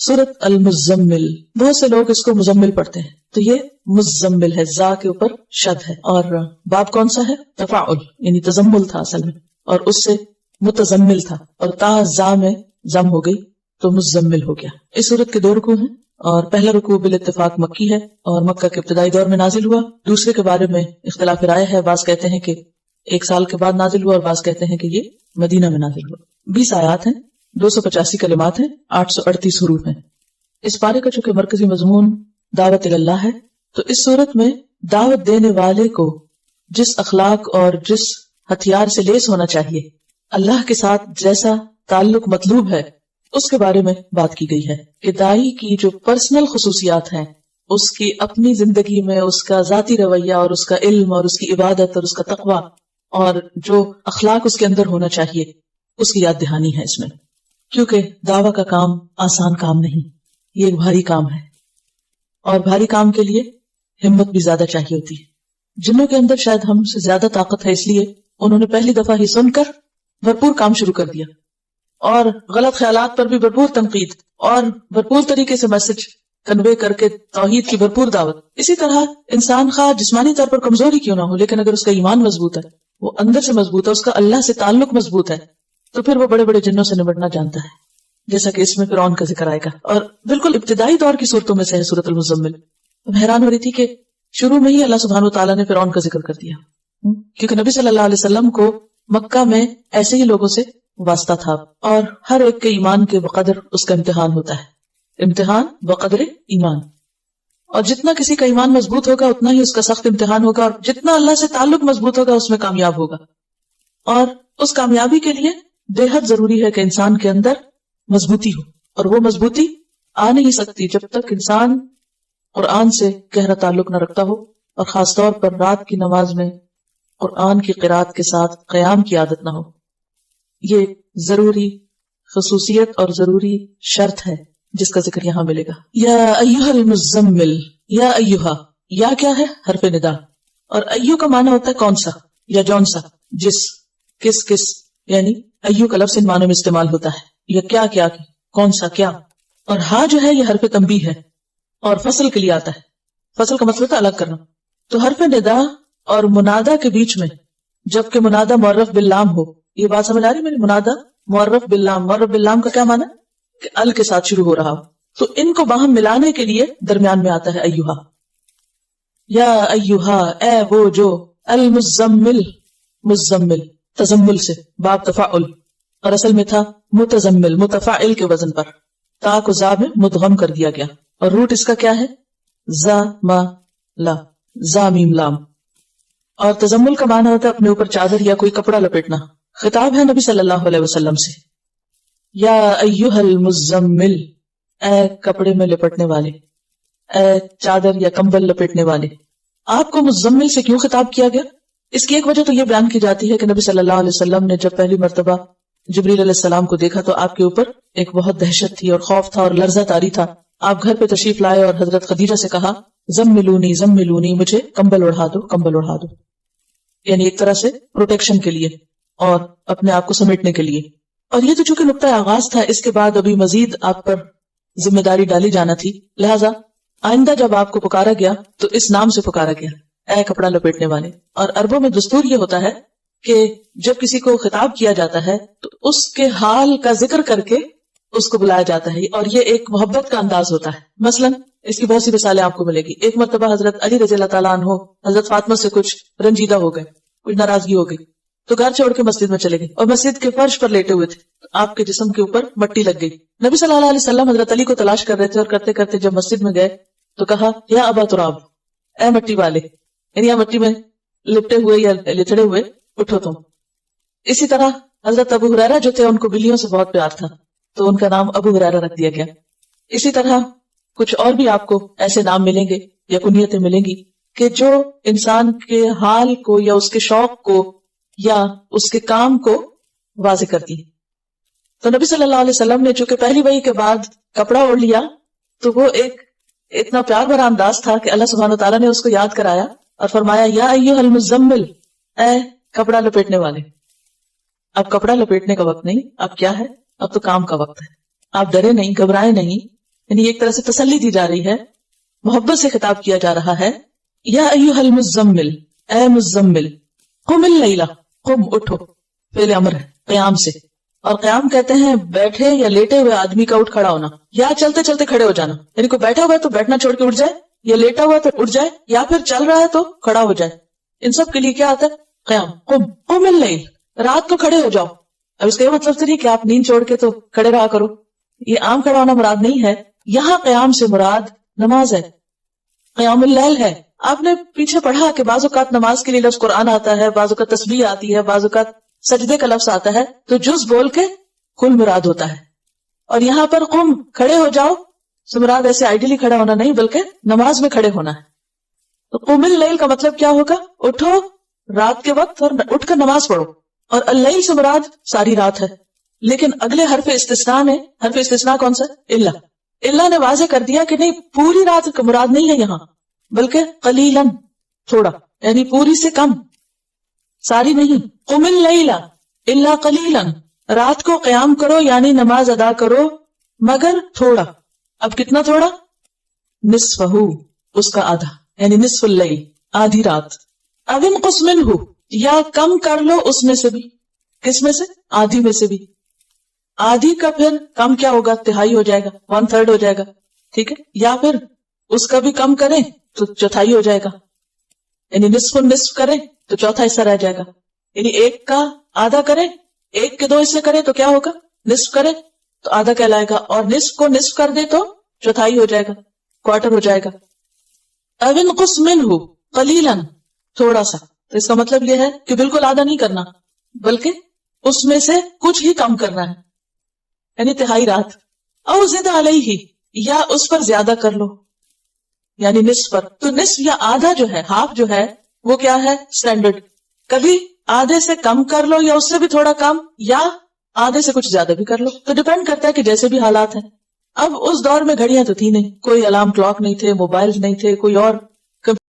سورۃ المزمل، بہت سے لوگ اس کو مزمل پڑھتے ہیں، تو یہ مزمل ہے، زا کے اوپر شد ہے، اور باب کون سا ہے؟ تفاعل، یعنی تزمل تھا اصل میں، اور اس سے متزمل تھا، اور تا زا میں زم ہو گئی تو مزمل ہو گیا۔ اس سورت کے 2 رکوع ہیں، اور پہلا رکوع بالاتفاق مکی ہے اور مکہ کے ابتدائی دور میں نازل ہوا۔ دوسرے کے بارے میں اختلاف رائے ہے، بعض کہتے ہیں کہ 1 سال کے بعد نازل ہوا، اور بعض کہتے ہیں کہ یہ مدینہ میں نازل ہوا۔ 20 آیات ہیں، 285 کلمات ہیں، 838 حروف ہیں۔ اس پارے کا چونکہ مرکزی مضمون دعوت اللہ ہے، تو اس صورت میں دعوت دینے والے کو جس اخلاق اور جس ہتھیار سے لیس ہونا چاہیے، اللہ کے ساتھ جیسا تعلق مطلوب ہے، اس کے بارے میں بات کی گئی ہے کہ داعی کی جو پرسنل خصوصیات ہیں، اس کی اپنی زندگی میں اس کا ذاتی رویہ اور اس کا علم اور اس کی عبادت اور اس کا تقوی اور جو اخلاق اس کے اندر ہونا چاہیے، اس کی یاد دہانی ہے اس میں، کیونکہ دعویٰ کا کام آسان کام نہیں، یہ ایک بھاری کام ہے، اور بھاری کام کے لیے ہمت بھی زیادہ چاہیے ہوتی ہے۔ جنوں کے اندر شاید ہم سے زیادہ طاقت ہے، اس لیے انہوں نے پہلی دفعہ ہی سن کر بھرپور کام شروع کر دیا، اور غلط خیالات پر بھی بھرپور تنقید، اور بھرپور طریقے سے میسج کنوے کر کے توحید کی بھرپور دعوت۔ اسی طرح انسان خواہ جسمانی طور پر کمزوری کیوں نہ ہو، لیکن اگر اس کا ایمان مضبوط ہے، وہ اندر سے مضبوط ہے، اس کا اللہ سے تعلق مضبوط ہے، تو پھر وہ بڑے بڑے جنوں سے نمٹنا جانتا ہے، جیسا کہ اس میں فرعون کا ذکر آئے گا، اور بالکل ابتدائی دور کی صورتوں میں سے ہے سورۃ المزمل۔ اب حیران ہو رہی تھی کہ شروع میں ہی اللہ سبحانہ وتعالیٰ نے فرعون کا ذکر کر دیا، کیونکہ نبی صلی اللہ علیہ وسلم کو مکہ میں ایسے ہی لوگوں سے واسطہ تھا، اور ہر ایک کے ایمان کے بقدر اس کا امتحان ہوتا ہے، امتحان بقدر ایمان، اور جتنا کسی کا ایمان مضبوط ہوگا اتنا ہی اس کا سخت امتحان ہوگا، اور جتنا اللہ سے تعلق مضبوط ہوگا اس میں کامیاب ہوگا۔ اور اس کامیابی کے لیے بے حد ضروری ہے کہ انسان کے اندر مضبوطی ہو، اور وہ مضبوطی آ نہیں سکتی جب تک انسان قرآن سے گہرا تعلق نہ رکھتا ہو، اور خاص طور پر رات کی نماز میں قرآن کی قرات کے ساتھ قیام کی عادت نہ ہو۔ یہ ضروری خصوصیت اور ضروری شرط ہے جس کا ذکر یہاں ملے گا۔ یا ایھا المزمل، یا ایھا، یا کیا ہے؟ حرف ندا، اور ایھو کا معنی ہوتا ہے کون سا یا جون سا، جس، کس کس، یعنی ایھو کا لفظ ان معنوں میں استعمال ہوتا ہے، یا کیا کیا، کون سا کیا، اور ہاں جو ہے یہ حرف تنبیہ ہے اور فصل کے لیے آتا ہے، فصل کا مطلب ہے الگ کرنا۔ تو حرف ندا اور منادا کے بیچ میں جبکہ منادا معرف باللام ہو، یہ بات سمجھ آ رہی ہے میری؟ منادا معرف باللام، معرف باللام کا کیا معنی؟ کہ ال کے ساتھ شروع ہو رہا ہو، تو ان کو باہم ملانے کے لیے درمیان میں آتا ہے ایھا، یا ایھا، اے وہ جو، المزمل، مزمل تزمل سے، باب تفاعل، اور اصل میں تھا متزمل، متفاعل کے وزن پر، تا کو زا میں مدغم کر دیا گیا، اور روٹ اس کا کیا ہے؟ زا ما لا، زا میم لام، اور تزمل کا معنی ہوتا ہے اپنے اوپر چادر یا کوئی کپڑا لپیٹنا۔ خطاب ہے نبی صلی اللہ علیہ وسلم سے، یا ایھا المزمل، اے کپڑے میں لپٹنے والے، اے چادر یا کمبل لپیٹنے والے۔ آپ کو مزمل سے کیوں خطاب کیا گیا؟ اس کی ایک وجہ تو یہ بیان کی جاتی ہے کہ نبی صلی اللہ علیہ وسلم نے جب پہلی مرتبہ جبریل علیہ السلام کو دیکھا تو آپ کے اوپر ایک بہت دہشت تھی اور خوف تھا اور لرزہ طاری تھا۔ آپ گھر پہ تشریف لائے اور حضرت خدیجہ سے کہا، زملونی زملونی، مجھے کمبل اڑھا دو، کمبل اڑھا دو، یعنی ایک طرح سے پروٹیکشن کے لیے اور اپنے آپ کو سمیٹنے کے لیے۔ اور یہ تو چونکہ نقطہ آغاز تھا، اس کے بعد ابھی مزید آپ پر ذمہ داری ڈالی جانا تھی، لہٰذا آئندہ جب آپ کو پکارا گیا تو اس نام سے پکارا گیا، اے کپڑا لپیٹنے والے۔ اور عربوں میں دستور یہ ہوتا ہے کہ جب کسی کو خطاب کیا جاتا ہے تو اس کے حال کا ذکر کر کے اس کو بلایا جاتا ہے، اور یہ ایک محبت کا انداز ہوتا ہے۔ مثلا اس کی بہت سی مثالیں آپ کو ملے گی۔ ایک مرتبہ حضرت علی رضی اللہ تعالیٰ عنہ حضرت فاطمہ سے کچھ رنجیدہ ہو گئے، کچھ ناراضگی ہو گئی، تو گھر چھوڑ کے مسجد میں چلے گئے، اور مسجد کے فرش پر لیٹے ہوئے تھے، آپ کے جسم کے اوپر مٹی لگ گئی۔ نبی صلی اللہ علیہ وسلم حضرت علی کو تلاش کر رہے تھے، اور کرتے کرتے جب مسجد میں گئے تو کہا، یا ابا تراب، اے مٹی والے، یعنی یا مٹی میں لپٹے ہوئے یا لچڑے ہوئے اٹھو تم۔ اسی طرح حضرت ابو ہریرہ جو تھے، ان کو بلیوں سے بہت پیار تھا تو ان کا نام ابو ہریرہ رکھ دیا گیا۔ اسی طرح کچھ اور بھی آپ کو ایسے نام ملیں گے یا کنیتیں ملیں گی کہ جو انسان کے حال کو یا اس کے شوق کو یا اس کے کام کو واضح کرتی ہے۔ تو نبی صلی اللہ علیہ وسلم نے چونکہ پہلی وحی کے بعد کپڑا اوڑھ لیا تو وہ ایک اتنا پیار بھرا انداز تھا کہ اللہ سبحانہ وتعالیٰ نے اس کو یاد کرایا اور فرمایا، یا ایھا المزمل، اے کپڑا لپیٹنے والے۔ اب کپڑا لپیٹنے کا وقت نہیں، اب کیا ہے؟ اب تو کام کا وقت ہے۔ آپ ڈرے نہیں، گھبرائے نہیں، یعنی ایک طرح سے تسلی دی جا رہی ہے، محبت سے خطاب کیا جا رہا ہے. یا ایھا المزمل، اے مزمل، قم اللیل، قم اٹھو، فعل امر ہے قیام سے. اور قیام کہتے ہیں بیٹھے یا لیٹے ہوئے آدمی کا اٹھ کھڑا ہونا، یا چلتے چلتے کھڑے ہو جانا. یعنی کوئی بیٹھا ہوا ہے تو بیٹھنا چھوڑ کے اٹھ جائے، یا لیٹا ہوا تو اٹھ جائے، یا پھر چل رہا ہے تو کھڑا ہو جائے. ان سب کے لیے کیا آتا ہے؟ قیام. قم اللیل، رات کو کھڑے ہو جاؤ. اب اس کا یہ مطلب تو نہیں کہ آپ نیند چھوڑ کے تو کھڑے رہا کرو، یہ عام کھڑا ہونا مراد نہیں ہے. یہاں قیام سے مراد نماز ہے، قیام اللیل ہے. آپ نے پیچھے پڑھا کہ بعض اوقات نماز کے لیے لفظ قرآن آتا ہے، بعض اوقات تسبیح آتی ہے، بعض اوقات سجدے کا لفظ آتا ہے، تو جز بول کے کل مراد ہوتا ہے. اور یہاں پر قم، کھڑے ہو جاؤ، سے مراد ایسے آئیڈیلی کھڑا ہونا نہیں بلکہ نماز میں کھڑے ہونا ہے. تو قم اللیل کا مطلب کیا ہوگا؟ اٹھو رات کے وقت اور اٹھ کر نماز پڑھو. اور اللیل سے مراد ساری رات ہے. لیکن اگلے حرف استثناء نے، حرف استثناء کون سا؟ اللہ نے واضح کر دیا کہ نہیں، پوری رات کا مراد نہیں ہے یہاں، بلکہ قلیلاً، تھوڑا، یعنی پوری سے کم، ساری نہیں. قم اللیل الا قلیلاً، رات کو قیام کرو یعنی نماز ادا کرو مگر تھوڑا. اب کتنا تھوڑا؟ نصفہ، اس کا آدھا، یعنی نصف اللیل، آدھی رات. او انقص منہ، یا کم کر لو اس میں سے بھی. کس میں سے؟ آدھی میں سے بھی. آدھی کا پھر کم کیا ہوگا؟ تہائی ہو جائے گا، 1/3 ہو جائے گا، ٹھیک ہے. یا پھر اس کا بھی کم کریں تو چوتھائی ہو جائے گا، یعنی نصف النصف کریں تو چوتھا حصہ رہ جائے گا. یعنی ایک کا آدھا کریں، ایک کے 2 حصے کریں تو کیا ہوگا؟ نصف کریں تو آدھا کہلائے گا، اور نصف کو نصف کر دے تو چوتھائی ہو جائے گا، کوارٹر ہو جائے گا. او انقص منہ قلیلاً، تھوڑا سا. تو اس کا مطلب یہ ہے کہ بالکل آدھا نہیں کرنا بلکہ اس میں سے کچھ ہی کم کرنا ہے، یعنی تہائی رات. او زد علیہ، یا اس پر زیادہ کر لو، یعنی نصف پر. تو نصف یا آدھا جو ہے، ہاف جو ہے، وہ کیا ہے؟ سٹینڈرڈ. کبھی آدھے سے کم کر لو یا اس سے بھی تھوڑا کم، یا آدھے سے کچھ زیادہ بھی کر لو. تو ڈیپینڈ کرتا ہے کہ جیسے بھی حالات ہیں. اب اس دور میں گھڑیاں تو تھی نہیں، کوئی الارم کلاک نہیں تھے، موبائل نہیں تھے، کوئی اور